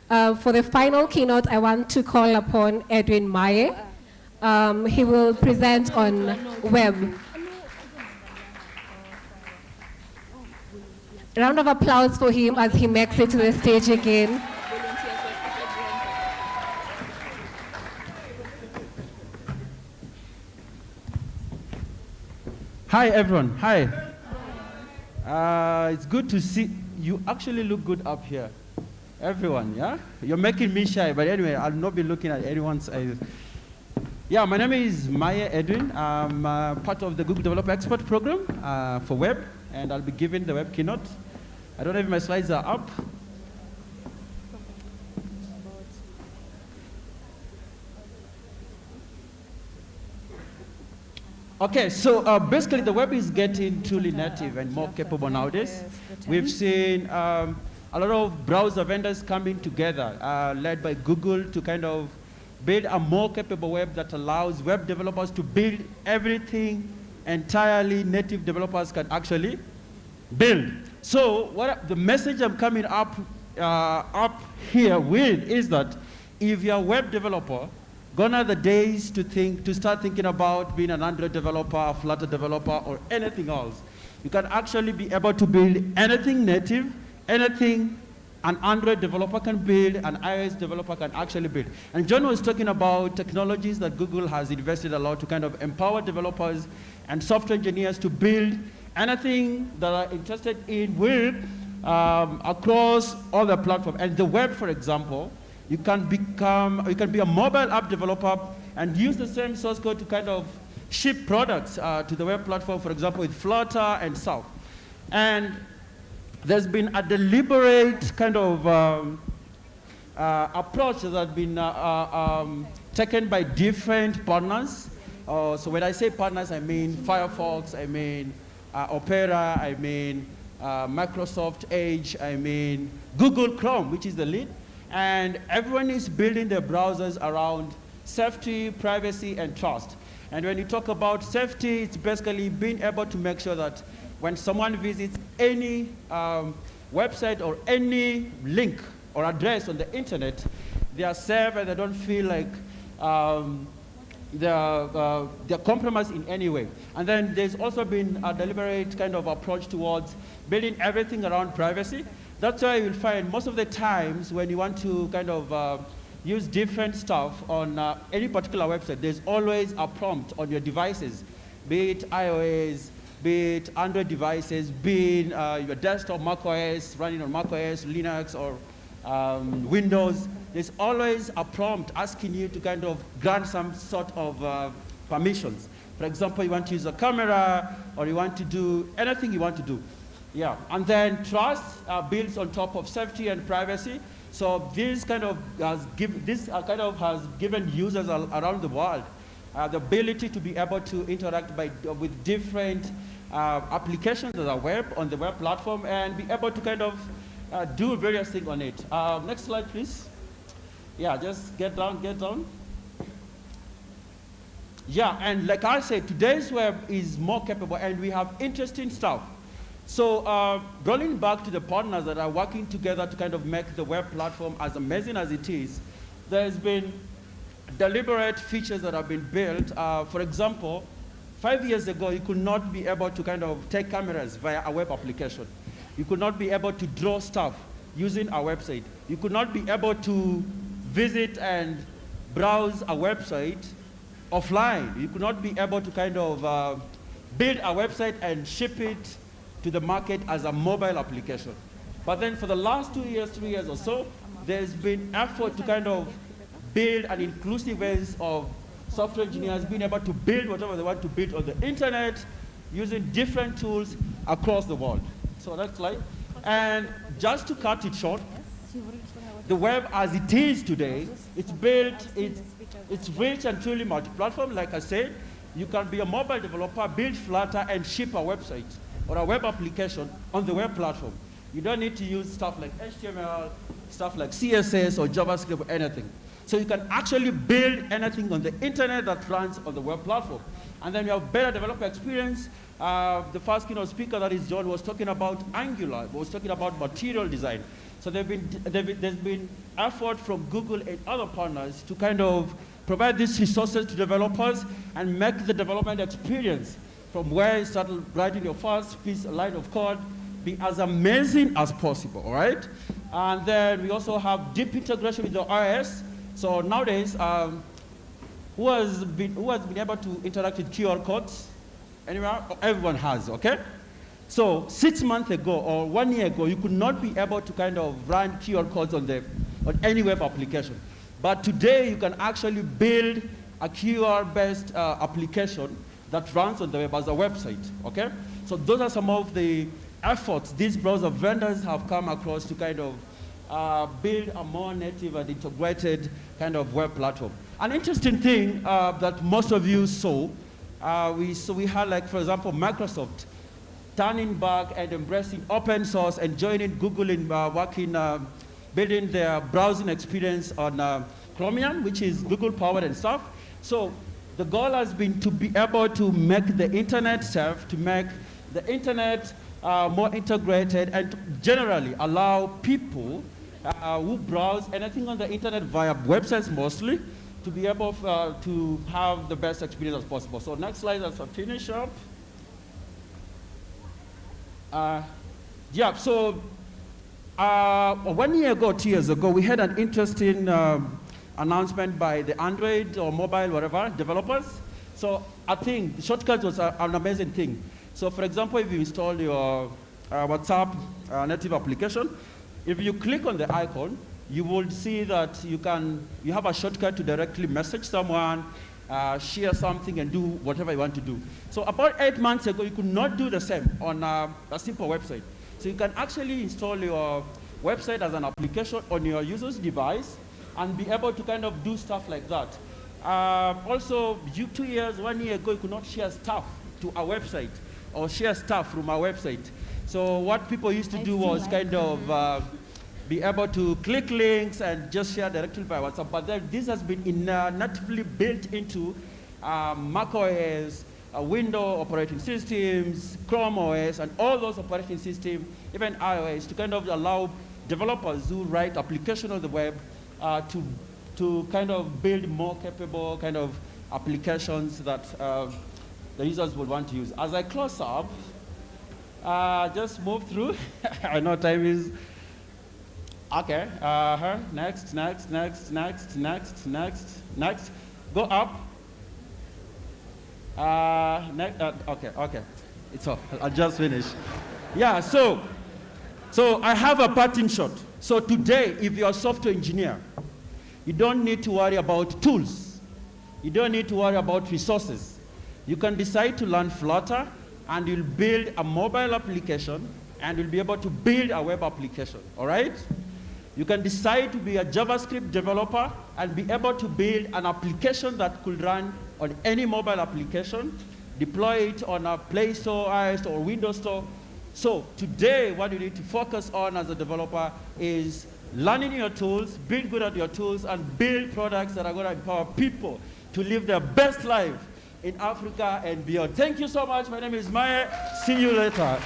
For the final keynote, I want to call upon Edwin Maye. He will present on web. Round of applause for him as he makes it to the stage again. Hi everyone, hi. It's good to see, you actually look good up here. Everyone, yeah? You're making me shy, but anyway, I'll not be looking at anyone's eyes. Yeah, my name is Maye Edwin. I'm part of the Google Developer Expert Program for web, and I'll be giving the web keynote. I don't know if my slides are up. Okay, so basically the web is getting truly native and more capable nowadays. We've seen a lot of browser vendors coming together, led by Google, to kind of build a more capable web that allows web developers to build everything entirely native developers can actually build. So the message I'm coming up here with is that if you're a web developer, gone are the days to start thinking about being an Android developer, a Flutter developer, or anything else. You can actually be able to build anything native, anything an Android developer can build, an iOS developer can actually build. And John was talking about technologies that Google has invested a lot to kind of empower developers and software engineers to build anything that are interested in with across all the platforms. And the web, for example, you can be a mobile app developer and use the same source code to kind of ship products to the web platform, for example, with Flutter and stuff. And there's been a deliberate kind of approach that has been taken by different partners. So when I say partners, I mean Firefox, I mean Opera, I mean Microsoft Edge, I mean Google Chrome, which is the lead. And everyone is building their browsers around safety, privacy, and trust. And when you talk about safety, it's basically being able to make sure that when someone visits any website or any link or address on the internet, they are safe and they don't feel like they're compromised in any way. And then there's also been a deliberate kind of approach towards building everything around privacy. That's why you'll find most of the times when you want to kind of use different stuff on any particular website, there's always a prompt on your devices, be it iOS, be it Android devices, be it your desktop macOS, running on macOS, Linux, or Windows. There's always a prompt asking you to kind of grant some sort of permissions. For example, you want to use a camera, or you want to do anything you want to do. Yeah, and then trust builds on top of safety and privacy. So this kind of has given users around the world the ability to be able to interact with different applications that are on the web platform and be able to kind of do various things on it. Next slide, please. Yeah, just get down. Yeah, and like I said, today's web is more capable and we have interesting stuff. So rolling back to the partners that are working together to kind of make the web platform as amazing as it is, there's been deliberate features that have been built. For example, 5 years ago, you could not be able to kind of take cameras via a web application. You could not be able to draw stuff using a website. You could not be able to visit and browse a website offline. You could not be able to kind of build a website and ship it to the market as a mobile application. But then for the last 2 years, 3 years or so, there's been effort to kind of build an inclusive ways of software engineers being able to build whatever they want to build on the internet using different tools across the world. So that's like, and just to cut it short, the web as it is today, it's built, it's rich and truly multi-platform. Like I said, you can be a mobile developer, build Flutter, and ship a website or a web application on the web platform. You don't need to use stuff like HTML, stuff like CSS or JavaScript or anything. So you can actually build anything on the internet that runs on the web platform. And then we have better developer experience. The first keynote speaker, that is John, was talking about Angular, was talking about material design. So there's been effort from Google and other partners to kind of provide these resources to developers and make the development experience from where you start writing your first line of code be as amazing as possible, all right? And then we also have deep integration with the iOS. So nowadays, who has been able to interact with QR codes? Anywhere? Everyone has, okay? So 6 months ago or 1 year ago, you could not be able to kind of run QR codes on any web application. But today, you can actually build a QR-based application that runs on the web as a website, okay? So those are some of the efforts these browser vendors have come across to kind of build a more native and integrated kind of web platform. An interesting thing that most of you saw, we had, like, for example, Microsoft turning back and embracing open source and joining Google in building their browsing experience on Chromium, which is Google powered and stuff. So the goal has been to be able to make the internet safe, to make the internet more integrated, and to generally allow people who browse anything on the internet via websites mostly to be able to have the best experience as possible. So next slide as I finish up. Yeah, so 1 year ago, 2 years ago, we had an interesting announcement by the Android or mobile, whatever, developers. So I think shortcuts was an amazing thing. So for example, if you install your WhatsApp native application, if you click on the icon, you will see that you have a shortcut to directly message someone, share something, and do whatever you want to do. So about 8 months ago, you could not do the same on a simple website. So you can actually install your website as an application on your user's device and be able to kind of do stuff like that. Also, 1 year ago, you could not share stuff to a website or share stuff from a website. So what people used to do was kind of be able to click links and just share directly by WhatsApp. But then this has been natively built into macOS, Windows operating systems, Chrome OS, and all those operating systems, even iOS, to kind of allow developers who write applications on the web to kind of build more capable kind of applications that the users would want to use. As I close up, just move through. I know time is. Okay, next. Go up. Okay. It's off. I'll just finish. Yeah, so I have a parting shot. So today, if you're a software engineer, you don't need to worry about tools. You don't need to worry about resources. You can decide to learn Flutter, and you'll build a mobile application, and you'll be able to build a web application, all right? You can decide to be a JavaScript developer and be able to build an application that could run on any mobile application, deploy it on a Play Store, iOS, or Windows Store. So today, what you need to focus on as a developer is learning your tools, being good at your tools, and build products that are going to empower people to live their best life in Africa and beyond. Thank you so much. My name is Maye. See you later.